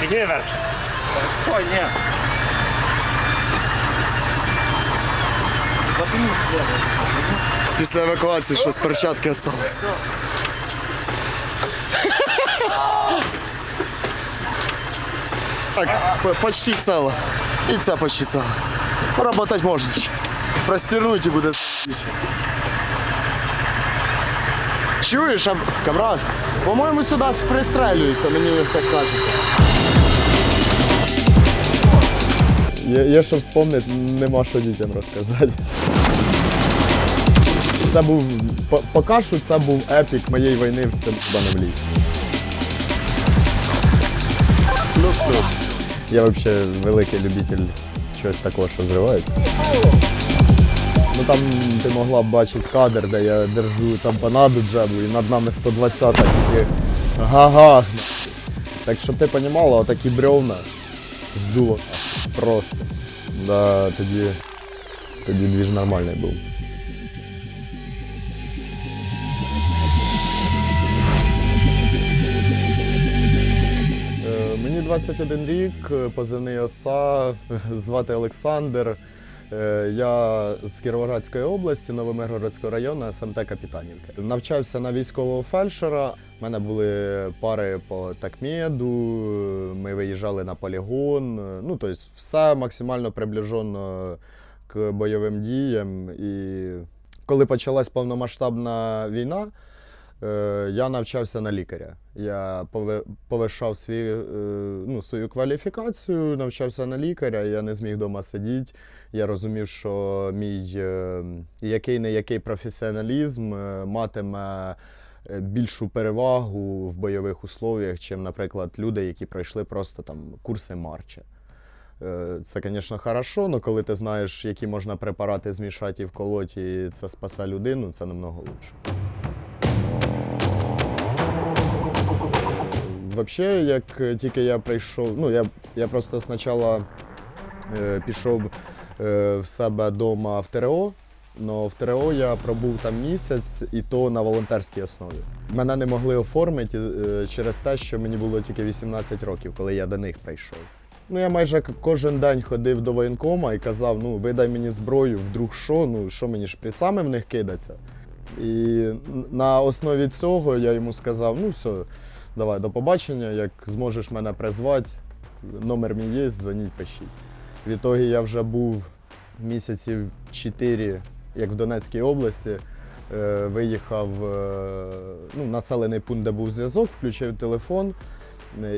Підійми вверх. Стой, ні. Після евакуації щось перчатки осталось. Так, почти цело. І ця почти цело. Поработать можна ще. Простірнуть і буде с***ись. Чуєш, камрад? По-моєму, сюди пристрелюється, мені так кажеться. Є що вспомнити, нема що дітям розказати. Це був, поки що це був епік моєї війни в цьому лісі. Плюс-плюс. Я взагалі великий любитель чогось такого, що зривається. Ну там ти могла б бачити кадр, де я держу тампонаду джебу і над нами 120-та тільки га-га. Так щоб ти розуміла, отакі бревна здуло просто. Да, тоді двіж нормальний був. Мені 21 рік, позивний ОСА, звати Олександр. Я з Кіровоградської області, Новомиргородського району, СМТ Капітанівка. Навчався на військового фельдшера. У мене були пари по такмеду, ми виїжджали на полігон. Ну, тобто все максимально приближено к бойовим діям. І коли почалась повномасштабна війна, я навчався на лікаря. Я повишав свою кваліфікацію, навчався на лікаря, я не зміг вдома сидіти. Я розумів, що мій який-не-який професіоналізм матиме більшу перевагу в бойових условиях, чим, наприклад, люди, які пройшли просто там курси марча. Це, звісно, хорошо, але коли ти знаєш, які можна препарати змішати і вколоти, і це спасе людину, це намного краще. Взагалі, як тільки я прийшов, я просто спочатку пішов в себе вдома в ТРО, але в ТРО я пробув там місяць, і то на волонтерській основі. Мене не могли оформити через те, що мені було тільки 18 років, коли я до них прийшов. Я майже кожен день ходив до воєнкома і казав, видай мені зброю, вдруг що мені шприцами в них кидаться. І на основі цього я йому сказав, все, давай, до побачення, як зможеш мене призвати, номер мій є, дзвоніть, пишіть. Відтоді я вже був місяців 4, як в Донецькій області, виїхав в населений пункт, де був зв'язок, включив телефон,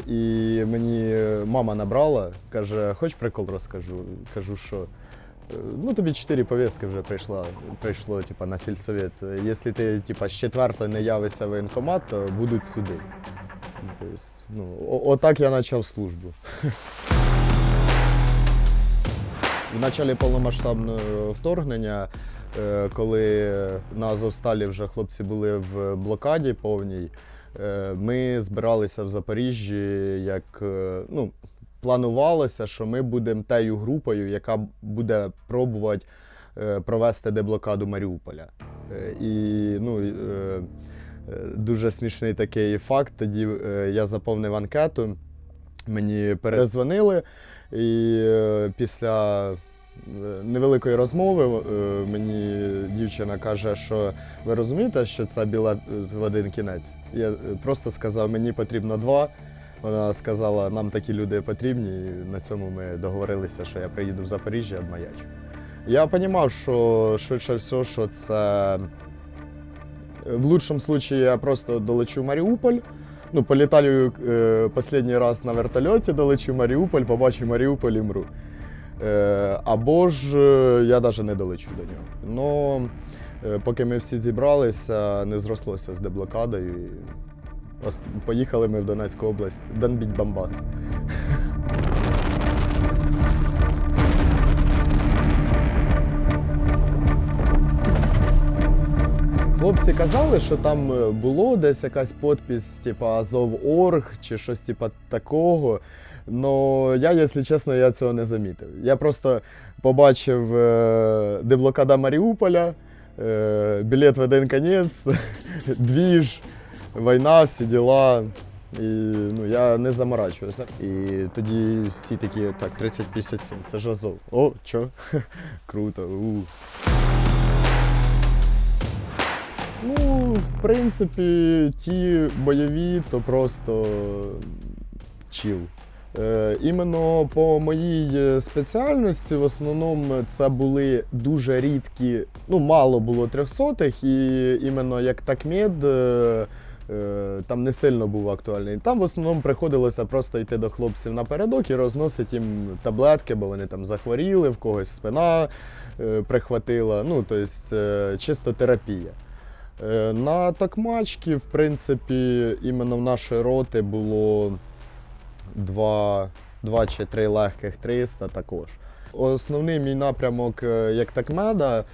і мені мама набрала, каже, хоч прикол розкажу? Кажу, що тобі 4 повістки вже прийшло на сільсовет. Якщо ти з 4-ї не явишся в воєнкомат, то будуть суди. Отак я почав службу. В початку повномасштабного вторгнення, коли на Азовсталі вже хлопці були в блокаді повній, ми збиралися в Запоріжжі, як планувалося, що ми будемо тією групою, яка буде пробувати провести деблокаду Маріуполя. І дуже смішний такий факт, тоді я заповнив анкету, мені перезвонили, і після невеликої розмови мені дівчина каже, що ви розумієте, що це білет в один кінець? Я просто сказав, мені потрібно 2. Вона сказала, нам такі люди потрібні, і на цьому ми договорилися, що я приїду в Запоріжжя, відмаячу. Я розумів, що швидше все, що це в лучшому випадку я просто долечу в Маріуполь, політаю останній раз на вертольоті, долечу в Маріуполь, побачу Маріуполь і мру. Або ж я навіть не долечу до нього. Поки ми всі зібралися, не зрослося з деблокадою. Поїхали ми в Донецьку область, бомбить Донбас. Хлопці казали, що там було десь якась підпис, типу Азов.орг чи щось типу такого. Но я, якщо чесно, я цього не замітив. Я просто побачив деблокада Маріуполя, білет в один кінець, двіж, війна, всі діла. І ну, я не заморачувався. І тоді всі такі, так, 30-57, це ж Азов. О, чо? Круто. Ну, в принципі, ті бойові, то просто чіл. Іменно по моїй спеціальності, в основному, це були дуже рідкі, ну, мало було 300-х, і іменно як такмед там не сильно був актуальний. Там в основному приходилося просто йти до хлопців напередок і розносити їм таблетки, бо вони там захворіли, в когось спина прихватила, ну, тобто чисто терапія. На токмачці, в принципі, іменно в нашої роти було два чи три легких 300 також. Основний мій напрямок як такмеда,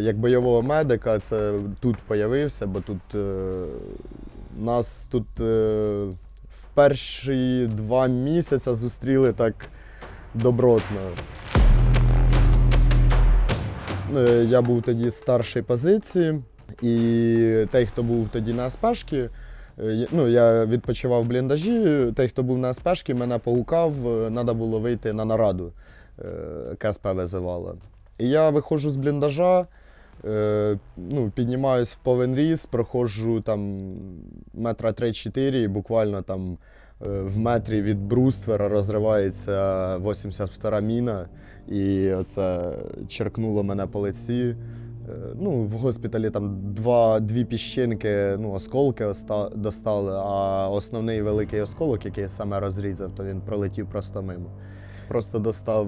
як бойового медика, це тут з'явився, бо тут нас тут в перші 2 місяці зустріли так добротно. Я був тоді з старшої позиції, і той, хто був тоді на СПшці, ну, я відпочивав в бліндажі, той, хто був на СПшці, мене погукав, треба було вийти на нараду, КСП визивала. І я виходжу з бліндажа, ну, піднімаюсь в повен ріст, проходжу там метра 3-4, і буквально там в метрі від бруствера розривається 82-ра міна, і оце черкнуло мене по лиці. Ну, в госпіталі там дві піщинки, ну, осколки достали, а основний великий осколок, який саме розрізав, то він пролетів просто мимо. Просто достав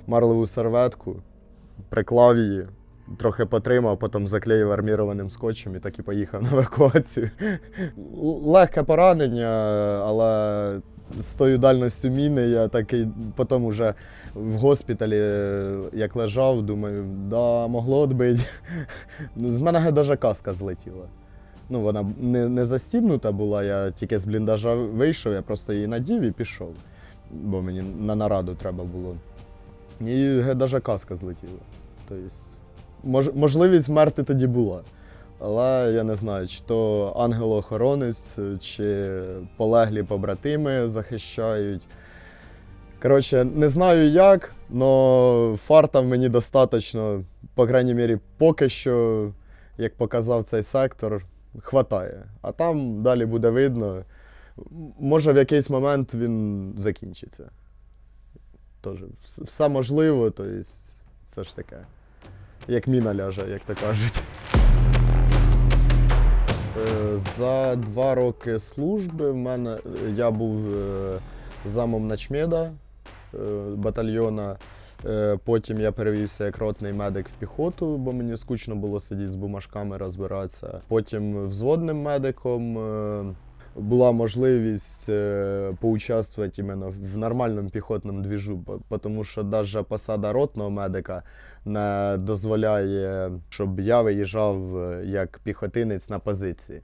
марлеву серветку, приклав її, трохи потримав, потім заклеїв армірованим скотчем і так і поїхав на евакуацію. Легке поранення, але з тою дальністю міни я такий, потім вже в госпіталі, як лежав, думаю, да, могло відбити. З мене навіть каска злетіла. Ну, вона не застібнута була, я тільки з бліндажа вийшов, я просто її надів і пішов, бо мені на нараду треба було. І навіть каска злетіла. Тобто, можливість вмерти тоді була. Але я не знаю, чи то ангел-охоронець, чи полеглі побратими захищають. Коротше, не знаю як, але фарта в мені достатньо, по крайній мірі, поки що, як показав цей сектор, хватає. А там далі буде видно. Може, в якийсь момент він закінчиться. Тож, все можливо, тобто, це ж таке, як міна ляже, як то кажуть. За 2 роки служби я був замом начмеда батальйона. Потім я перевівся як ротний медик в піхоту, бо мені скучно було сидіти з бумажками, розбиратися. Потім взводним медиком. Була можливість поучаствувати іменно в нормальному піхотному двіжу, тому що навіть посада ротного медика не дозволяє, щоб я виїжджав як піхотинець на позиції.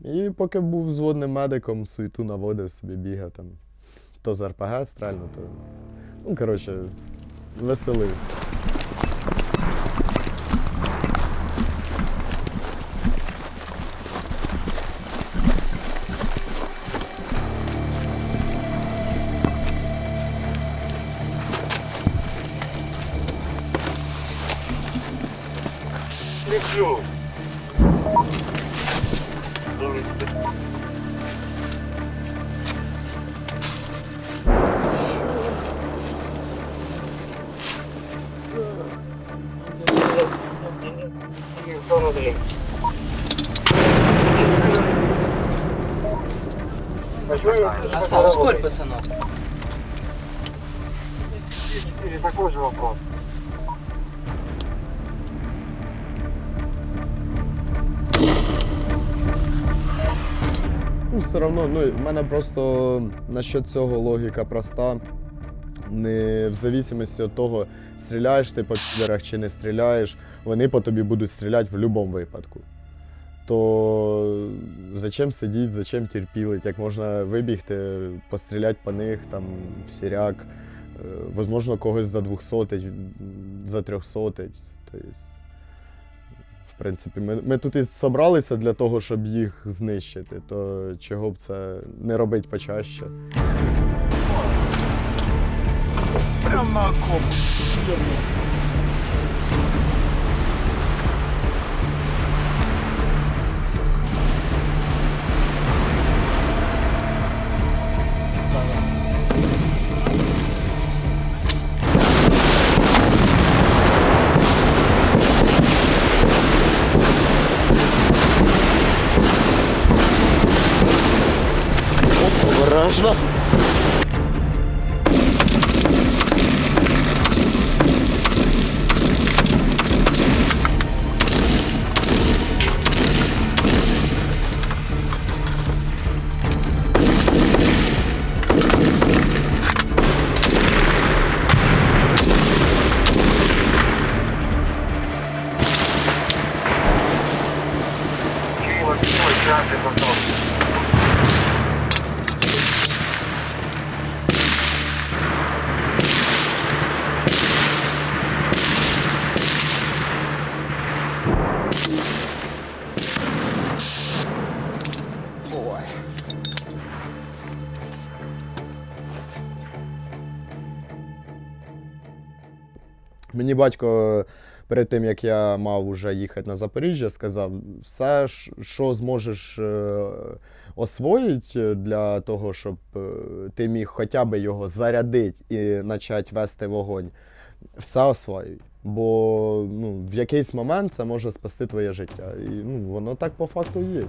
І поки був взводним медиком, суету наводив собі, бігав там, то з РПГ стрельно, то, ну, коротше, веселився. Лечу. Аса, ускорь, пацанов. Или такой же вопрос. Ну, все одно, ну, в мене просто насчет цього логіка проста. Не в зависимості від того, стріляєш ти по підерах чи не стріляєш, вони по тобі будуть стріляти в будь-якому випадку. То зачем сидіти, зачем терпілити, як можна вибігти, постріляти по них там в сіряк, можливо, когось за 200, за 300. Тобто, в принципі, ми тут і зібралися для того, щоб їх знищити, то чого б це не робити почаще. Прям на окоп. Обережно. Киева, частный контроль. Мені батько перед тим, як я мав уже їхати на Запоріжжя, сказав, все, що зможеш освоїти для того, щоб ти міг хоча б його зарядити і почати вести вогонь, все освоюй. Бо ну, в якийсь момент це може спасти твоє життя. І ну, воно так по факту і є.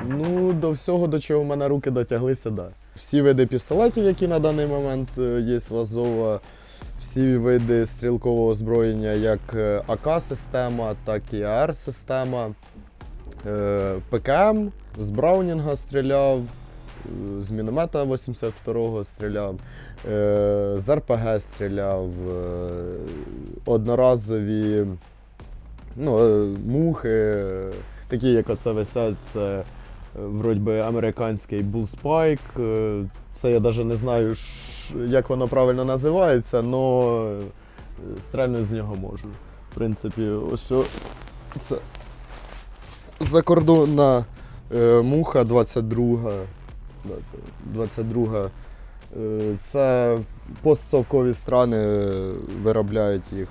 Ну, до всього, до чого в мене руки дотяглися, да. Всі види пістолетів, які на даний момент є в Азова, всі види стрілкового озброєння, як АК-система, так і АР-система, ПКМ, з Браунінга стріляв, з міномета 82-го стріляв, з РПГ стріляв, одноразові мухи, такі, як оце висять, це вроді би американський Bullspike. Це я навіть не знаю, як воно правильно називається, але стрельнути з нього можу. В принципі, ось це закордонна муха 22. Це постсовкові страни виробляють їх.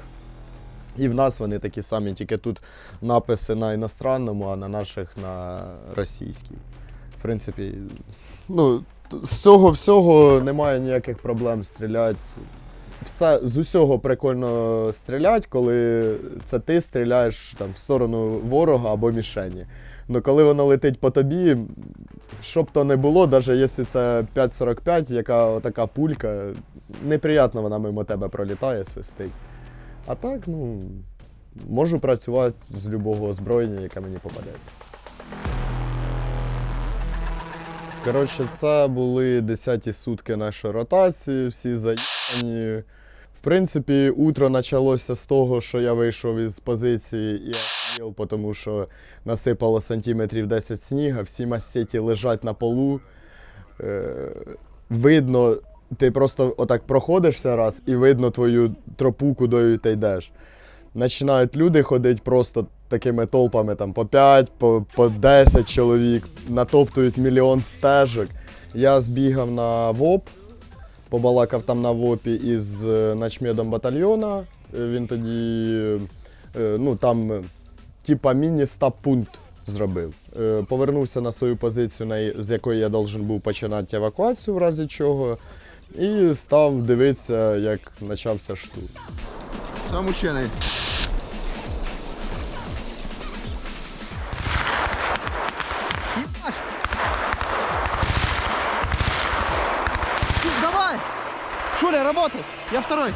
І в нас вони такі самі, тільки тут написи на іностранному, а на наших на російській. В принципі, ну, з цього всього немає ніяких проблем стріляти. З усього прикольно стріляти, коли це ти стріляєш там, в сторону ворога або мішені. Но коли воно летить по тобі, що б то не було, навіть якщо це 5,45, яка така пулька, неприємно вона мимо тебе пролітає, свистить. А так, ну, можу працювати з будь-якого озброєння, яке мені попадеться. Коротше, це були 10-ті сутки нашої ротації, всі заїбані. В принципі, утро почалося з того, що я вийшов із позиції і охуєв, тому що насипало сантиметрів 10 сніга, всі масеті лежать на полу. Видно, ти просто отак проходишся раз і видно твою тропу, куди ти йдеш. Починають люди ходити просто такими толпами, там, по 5, по 10 чоловік, натоптують мільйон стежок. Я збігав на ВОП, побалакав там на ВОПі із начмедом батальйона. Він тоді, ну, там, типа міні-стаб-пункт зробив. Повернувся на свою позицію, з якої я должен був починати евакуацію, в разі чого. І став дивитися, як почався штурм. Сам мужчина. Давай! Шуля, работай! Я второй!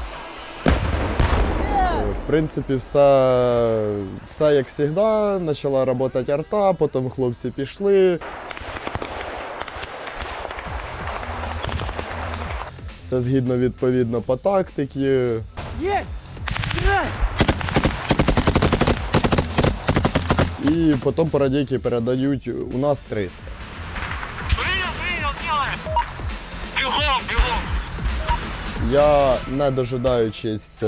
В принципі, все як завжди. Почала працювати арта, потім хлопці пішли. Все згідно, відповідно, по тактиці. Є! Стріляй! І потім по радійки передають, у нас 300. Принял, делаем. Бегом! Я, не дожидаючись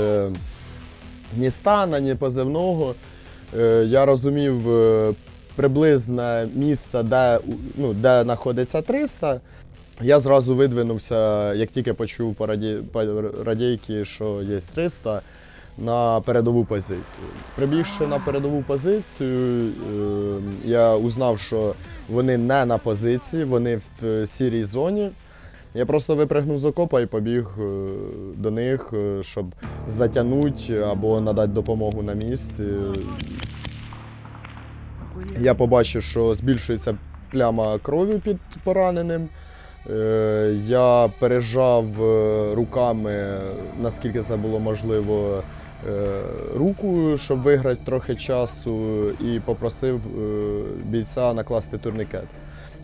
ні стана, ні позивного, я розумів приблизне місце, де знаходиться 300. Я зразу видвинувся, як тільки почув по радійки, що є 300, на передову позицію. Прибігши на передову позицію, я узнав, що вони не на позиції, вони в сірій зоні. Я просто випригнув з окопа і побіг до них, щоб затягнути або надати допомогу на місці. Я побачив, що збільшується пляма крові під пораненим. Я пережав руками, наскільки це було можливо, руку, щоб виграти трохи часу, і попросив бійця накласти турнікет.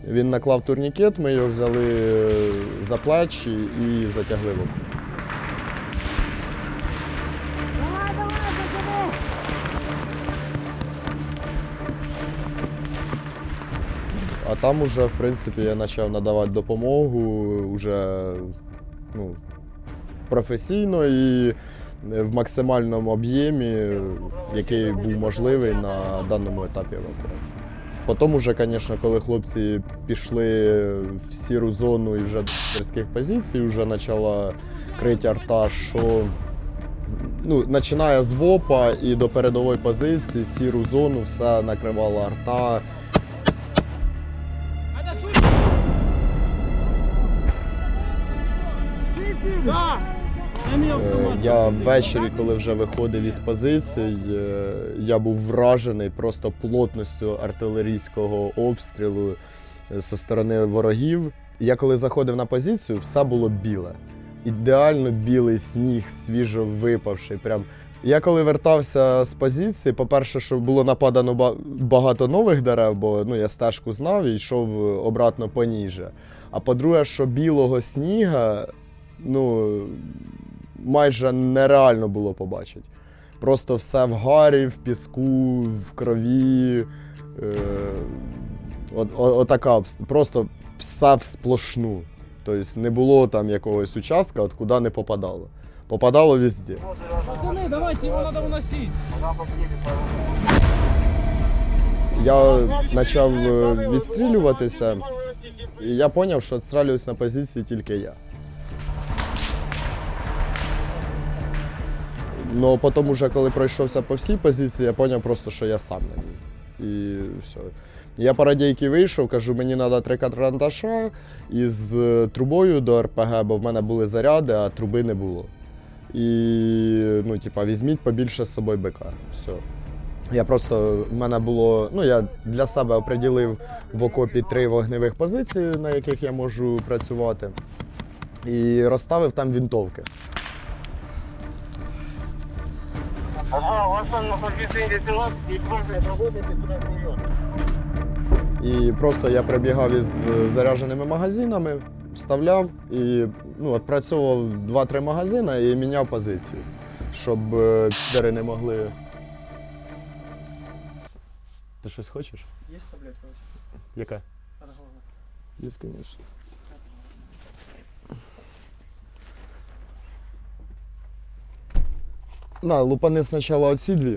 Він наклав турнікет, ми його взяли за плечі і затягли в окоп. А там уже, в принципі, я почав надавати допомогу вже професійно і в максимальному об'ємі, який був можливий на даному етапі евакуації. Потім уже, звісно, коли хлопці пішли в сіру зону і вже до гірських позицій, вже почала крити арта, що починає з ВОПа і до передової позиції, сіру зону, все накривала арта. Я ввечері, коли вже виходив із позицій, я був вражений просто плотністю артилерійського обстрілу зі сторони ворогів. Я коли заходив на позицію, все було біле. Ідеально білий сніг, свіжо випавший. Я коли вертався з позиції, по-перше, що було нападано багато нових дерев, бо я стежку знав і йшов обратно поніже. А по-друге, що білого сніга, майже нереально було побачити. Просто все в гарі, в піску, в крові. Отака, просто все всплошну. Тобто не було там якогось участка, куди не попадало. Попадало везде. Пацаны, давайте, его надо уносить. Я почав відстрілюватися, і я зрозумів, що відстрілююсь на позиції тільки я. Но потім, уже, коли пройшовся по всій позиції, я зрозумів просто, що я сам на ній. І все. Я по радійки вийшов, кажу, мені треба 3 карандаша із трубою до РПГ, бо в мене були заряди, а труби не було. І, візьміть побільше з собою БК. Все. Я просто, в мене було, я для себе оприділив в окопі 3 вогневих позиції, на яких я можу працювати. І розставив там винтовки. Ага, у вас там на позиции вертолет и просто работаете куда вперед. І просто я прибігав із зарядженими магазинами, вставляв і відпрацьовував 2-3 магазини і міняв позицію, щоб підери не могли. Ти щось хочеш? Є таблетка? Яка? Є, звісно. На, лупани спочатку оці 2.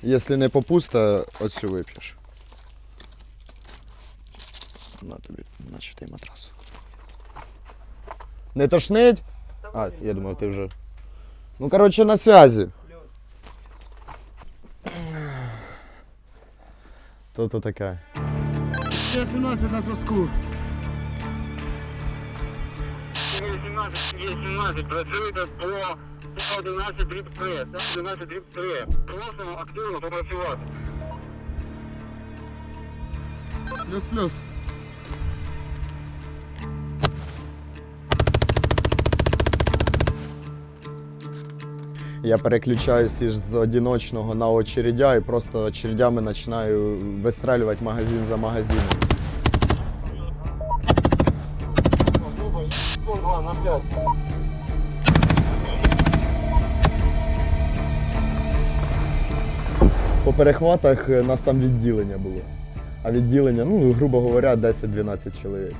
Якщо не попусте, оцю вип'єш. На тобі, начатий матрас. Не тошнить? А, я думав, ти вже. Коротше, на зв'язі. То таке. Я 17 на соску. Є 17, працюєте по 11-3, 11-3. Просимо активно попрацювати. Плюс-плюс. Я переключаюсь з одиночного на очередя і просто очередями починаю вистрілювати магазин за магазином. 2 на 5. По перехватах нас там відділення було. А відділення, грубо говоря, 10-12 чоловік.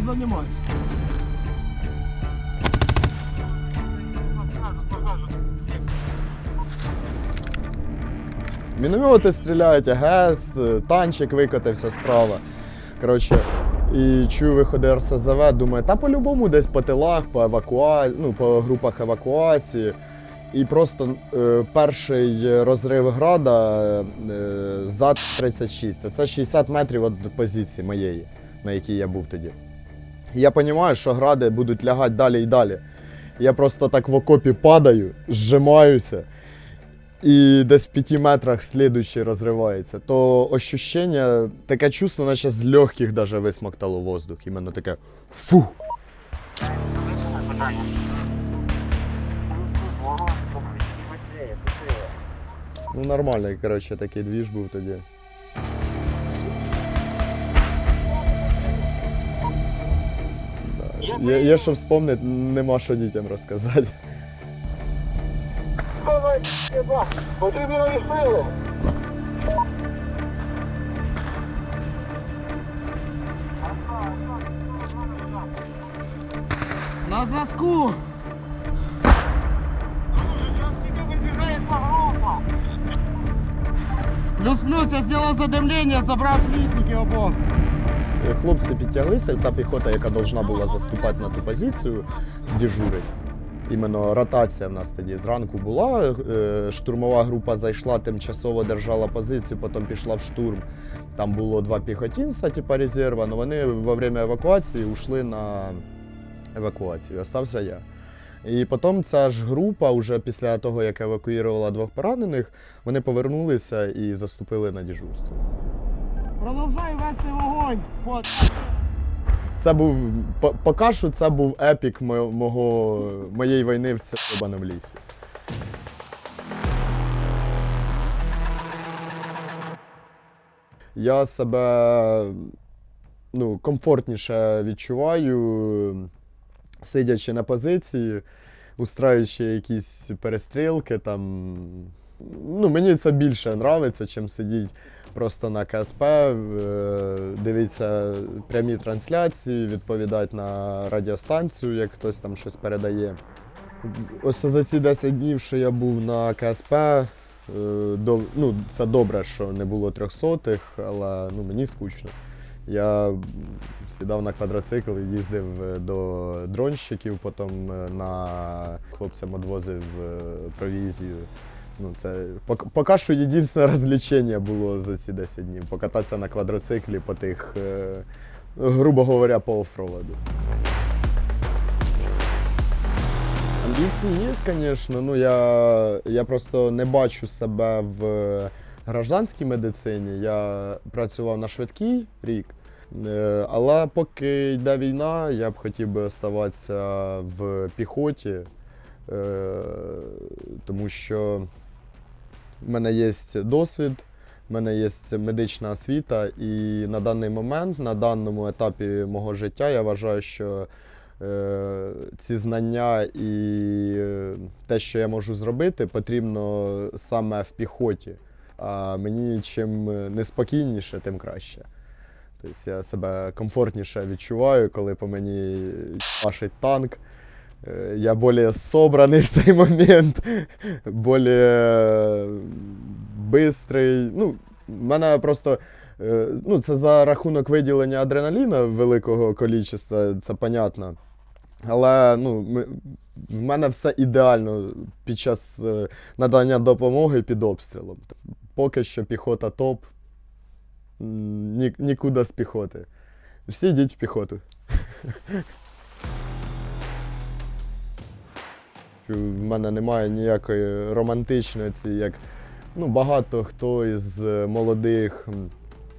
займаєшся? Міномети стріляють, АГС, танчик викотився справа. Коротше, і чую виходи РСЗВ, думаю, та по-любому десь по тилах, по групах евакуації. І просто перший розрив града за 36, а це 60 метрів від позиції моєї, на якій я був тоді. І я розумію, що гради будуть лягати далі і далі. Я просто так в окопі падаю, зжимаюся, і десь в 5 метрах слідуючий розривається. То ощущення, таке чувство, наче з легких даже висмоктало воздух. Іменно таке фу. Ну нормальний, коротше, такий двіж був тоді. Да. Є що вспомнити, нема що дітям розказати. Потрібні нові сили. На зв'язку! Плюс-плюс, я зробив задимлення, забрав квітники обох. Хлопці підтяглися, та піхота, яка повинна була заступати на ту позицію, дежурить. Іменно ротація в нас тоді зранку була. Штурмова група зайшла, тимчасово держала позицію, потім пішла в штурм. Там було 2 піхотинця, типу резерва, але вони во время евакуації ушли на евакуацію. Остався я. І потім ця ж група, вже після того, як евакуювала 2 поранених, вони повернулися і заступили на дежурство. Продовжай вести вогонь! Це був, поки що це був епік моєї війни в цьому лісі. Я себе комфортніше відчуваю, сидячи на позиції, устраюючи якісь перестрілки. Там. Мені це більше подобається, чим сидіти просто на КСП, дивитися прямі трансляції, відповідати на радіостанцію, як хтось там щось передає. Ось за ці 10 днів, що я був на КСП, це добре, що не було 300-х, але мені скучно. Я сідав на квадроцикл і їздив до дронщиків, потім на хлопцям відвозив провізію. Це поки що єдине розвлечення було за ці 10 днів. Покататися на квадроциклі по тих, грубо говоря, по оффроаду. Амбіції є, звісно. Я просто не бачу себе в гражданській медицині. Я працював на швидкій рік. Але поки йде війна, я б хотів би оставатися в піхоті, тому що в мене є досвід, в мене є медична освіта, і на даний момент, на даному етапі мого життя, я вважаю, що ці знання і те, що я можу зробити, потрібно саме в піхоті. А мені чим неспокійніше, тим краще. Тобто я себе комфортніше відчуваю, коли по мені пашить танк. Я більш собраний в цей момент, більш бистрий. В мене просто, це за рахунок виділення адреналіну великого кількості, це понятно. Але в мене все ідеально під час надання допомоги під обстрілом. Поки що піхота топ, нікуди з піхоти. Всі йдіть в піхоту. В мене немає ніякої романтичної, як багато хто із молодих,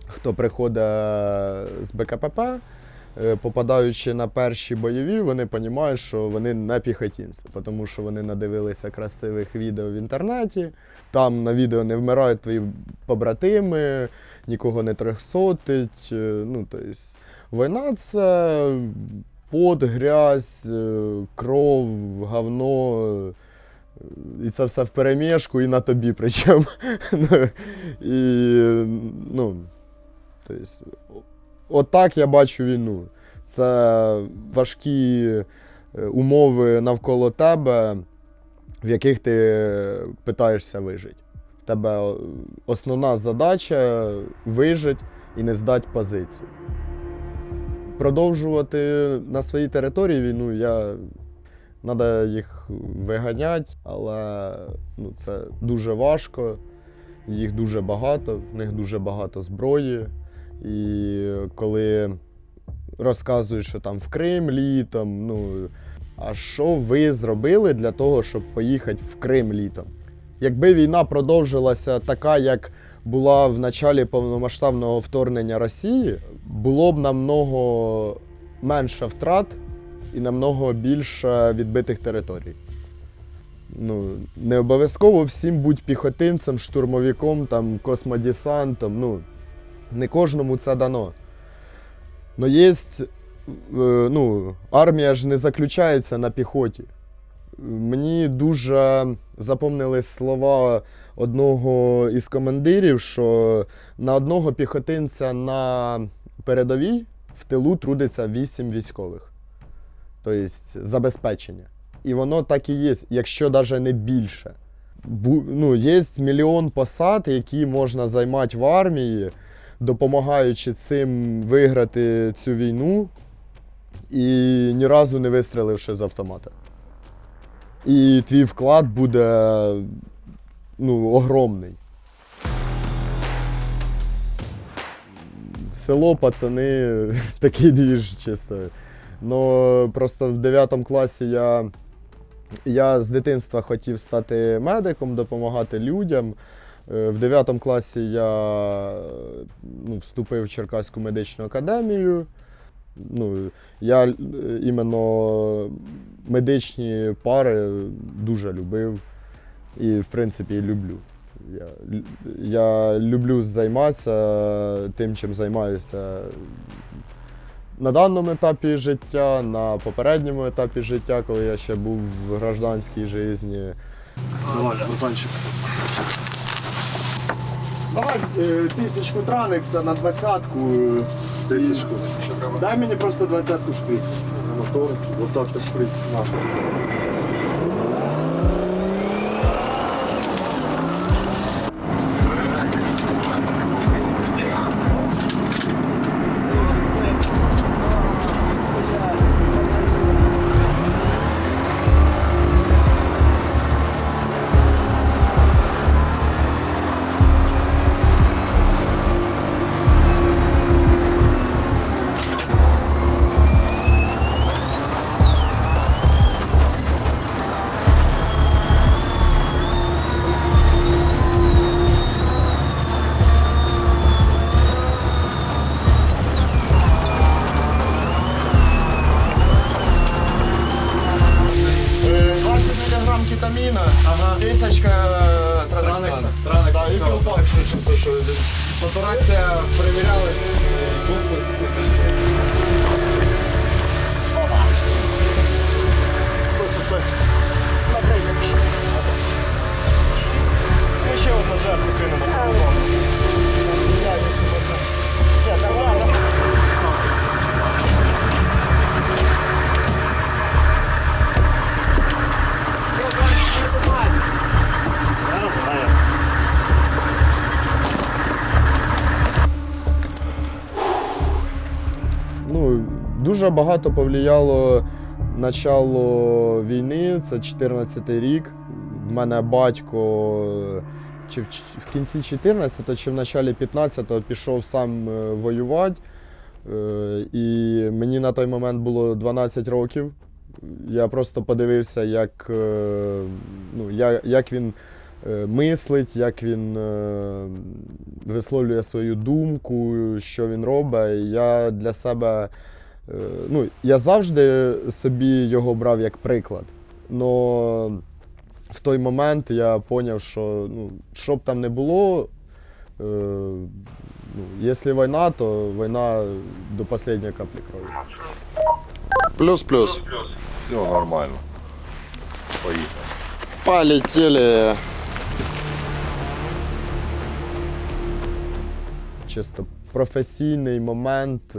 хто приходить з БКПП, попадаючи на перші бойові, вони розуміють, що вони не піхотинці, тому що вони надивилися красивих відео в інтернеті, там на відео не вмирають твої побратими, нікого не трьохсотить. Тобто, війна – це пот, грязь, кров, говно, і це все вперемішку, і на тобі причому. Тобто, отак я бачу війну. Це важкі умови навколо тебе, в яких ти питаєшся вижити. В тебе основна задача – вижити і не здати позицію. Продовжувати на своїй території війну, треба їх виганяти, але це дуже важко, їх дуже багато, в них дуже багато зброї. І коли розказують, що там в Крим літом, а що ви зробили для того, щоб поїхати в Крим літом? Якби війна продовжилася така, як була в началі повномасштабного вторгнення Росії, було б намного менше втрат і намного більше відбитих територій. Не обов'язково всім бути піхотинцем, штурмовиком, космодесантом. Не кожному це дано. Но є, армія ж не заключається на піхоті. Мені дуже запомнились слова одного із командирів, що на одного піхотинця на передовій в тилу трудиться 8 військових. Тобто забезпечення. І воно так і є, якщо навіть не більше. Є мільйон посад, які можна займати в армії, допомагаючи цим виграти цю війну і ні разу не вистріливши з автомата. І твій вклад буде огромний. Село, пацани, такий двіж чисто. Просто в 9 класі я з дитинства хотів стати медиком, допомагати людям. В 9 класі я вступив в Черкаську медичну академію. Я іменно медичні пари дуже любив і, в принципі, люблю. Я люблю займатися тим, чим займаюся на даному етапі життя, на попередньому етапі життя, коли я ще був в гражданській житті. Давай, братанчик. Давай 1000 Транекса на 20-ку. 1000. Дай мені просто 20-ку шприц. Мотор, 20-ка шприц. Кетаміна, 1000 Транексана. Транекса. І колпак, що Сатурація перевіряли. Стой. Ми ще одну жертву кинемо. Дуже багато повлияло начало війни, це 14-й рік. В мене батько чи в кінці 14-го, чи в началі 15-го пішов сам воювати. І мені на той момент було 12 років. Я просто подивився, як він мислить, як він висловлює свою думку, що він робить. І я для себе, я завжди собі його брав як приклад. Но в той момент я зрозумів, що б там не було, якщо війна, то війна до останньої каплі крові. Плюс-плюс. Все нормально. Поїхали. Полетели. Чисто професійний момент,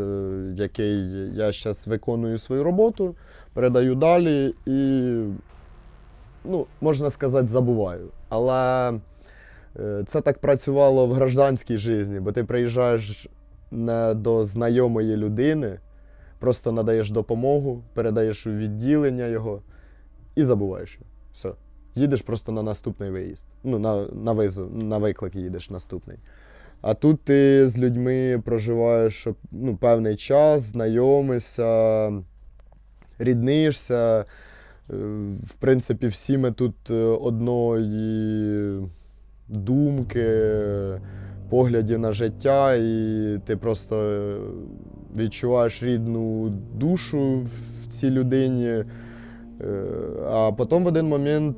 який я зараз виконую свою роботу, передаю далі і, ну, можна сказати, забуваю. Але це так працювало в гражданській житті, бо ти приїжджаєш не до знайомої людини, просто надаєш допомогу, передаєш у відділення його і забуваєш його. Все. Їдеш просто на наступний виїзд. Ну, на виклик їдеш наступний. А тут ти з людьми проживаєш, ну, певний час, знайомишся, ріднишся. В принципі, всі ми тут одної думки, поглядів на життя, і ти просто відчуваєш рідну душу в цій людині. А потім в один момент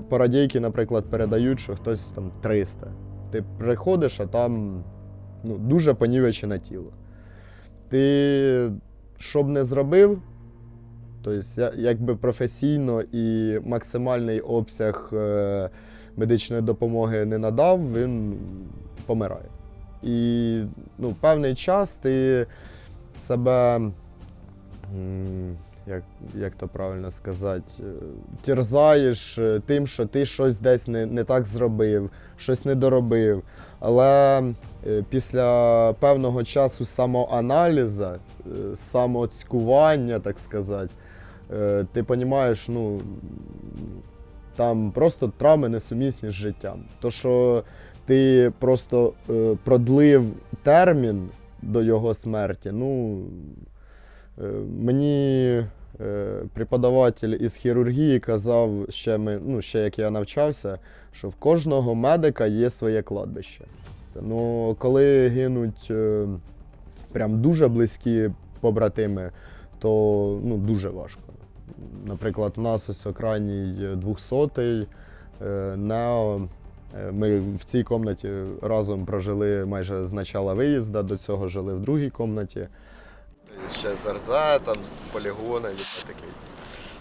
по радійки, наприклад, передають, що хтось там 300. Ти приходиш, а там, ну, дуже понівечене тіло. Ти що б не зробив, тобто якби професійно і максимальний обсяг медичної допомоги не надав, він помирає. І, ну, певний час ти себе, як то правильно сказати, терзаєш тим, що ти щось десь не так зробив, щось не доробив. Але після певного часу самоаналізу, самооцькування, так сказати, ти розумієш, ну, там просто травми несумісні з життям. То, що ти просто продлив термін до його смерті, ну, мені преподаватель із хірургії казав, ще як я навчався, що в кожного медика є своє кладбище. Ну, коли гинуть прям дуже близькі побратими, то, ну, дуже важко. Наприклад, у нас ось крайній 200-й Нео. Ми в цій кімнаті разом прожили майже з початку виїзду, до цього жили в другій кімнаті. Ще з РЗ, там, з полігона, я такий,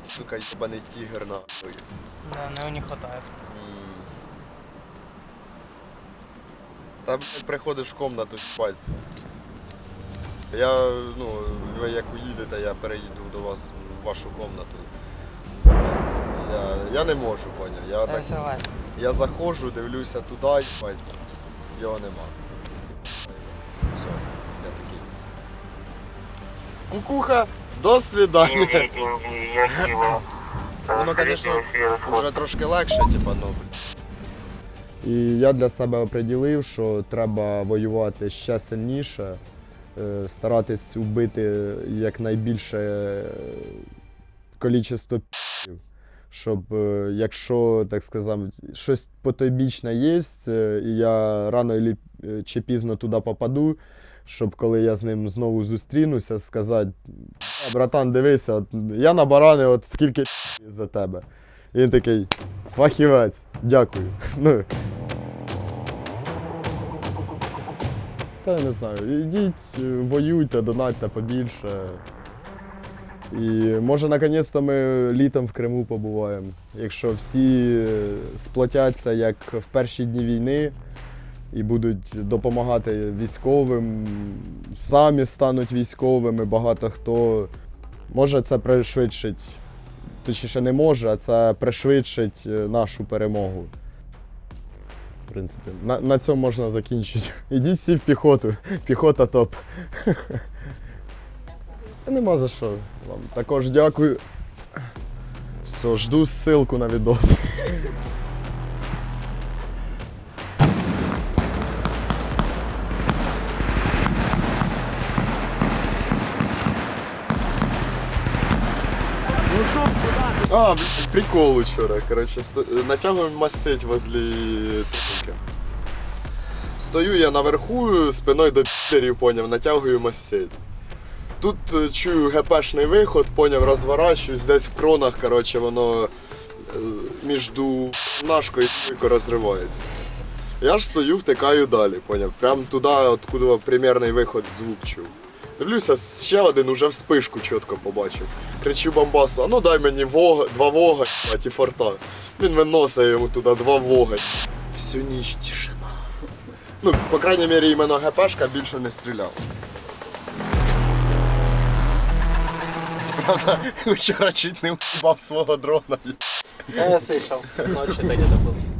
сука, єбаний тігр, нахуй. Да, не хватает. Та, блядь, приходиш в кімнату, спать. Я, ну, ви як уїдете, я переїду до вас в вашу кімнату. Я не можу, поняв. Я так, согласен. я заходжу, дивлюся туди, їбать, його нема. Все, я такий. Кукуха, до свидання. Воно, звісно, вже трошки легше, типа, ну. І я для себе оприділив, що треба воювати ще сильніше, старатись вбити якнайбільше кількість пів, щоб, якщо, так сказати, щось потойбічне є, і я рано чи пізно туди попаду, щоб коли я з ним знову зустрінуся, сказати: братан, дивися, от, я на барани, от скільки за тебе. І він такий: фахівець, дякую. Ну, та я не знаю, ідіть, воюйте, донатьте побільше. І може, наконець-то ми літом в Криму побуваємо. Якщо всі сплотяться, як в перші дні війни, і будуть допомагати військовим, самі стануть військовими, багато хто. Може, це пришвидшить, точніше не може, а це пришвидшить нашу перемогу. В принципі, на цьому можна закінчити. Ідіть всі в піхоту, піхота топ. Нема за що. Вам також дякую. Все, жду ссылку на відос. А, блядь, прикол вчора, короче, натягуємо мастить возле трубки. Стою я наверху, спиною до підерів, поняв, натягую мастить. Тут чую ГПшний виход, поняв, розворачуюсь, десь в кронах, короче, воно між нашкою і тройкою розривається. Я ж стою, втикаю далі, поняв, прям туди, откуда примірний виход звук чув. Дивлюся, ще один уже вспишку чітко побачив. Кричу Бамбасу: а ну дай мені два вога, і форта. Він виносить йому туди 2 вога. Всю ніч тишина. Ну, по крайній мірі, іменно ГПшка більше не стріляв. Правда, вчора чуть не в'їбав свого дрона. Я слышал. Ночью это где-то был.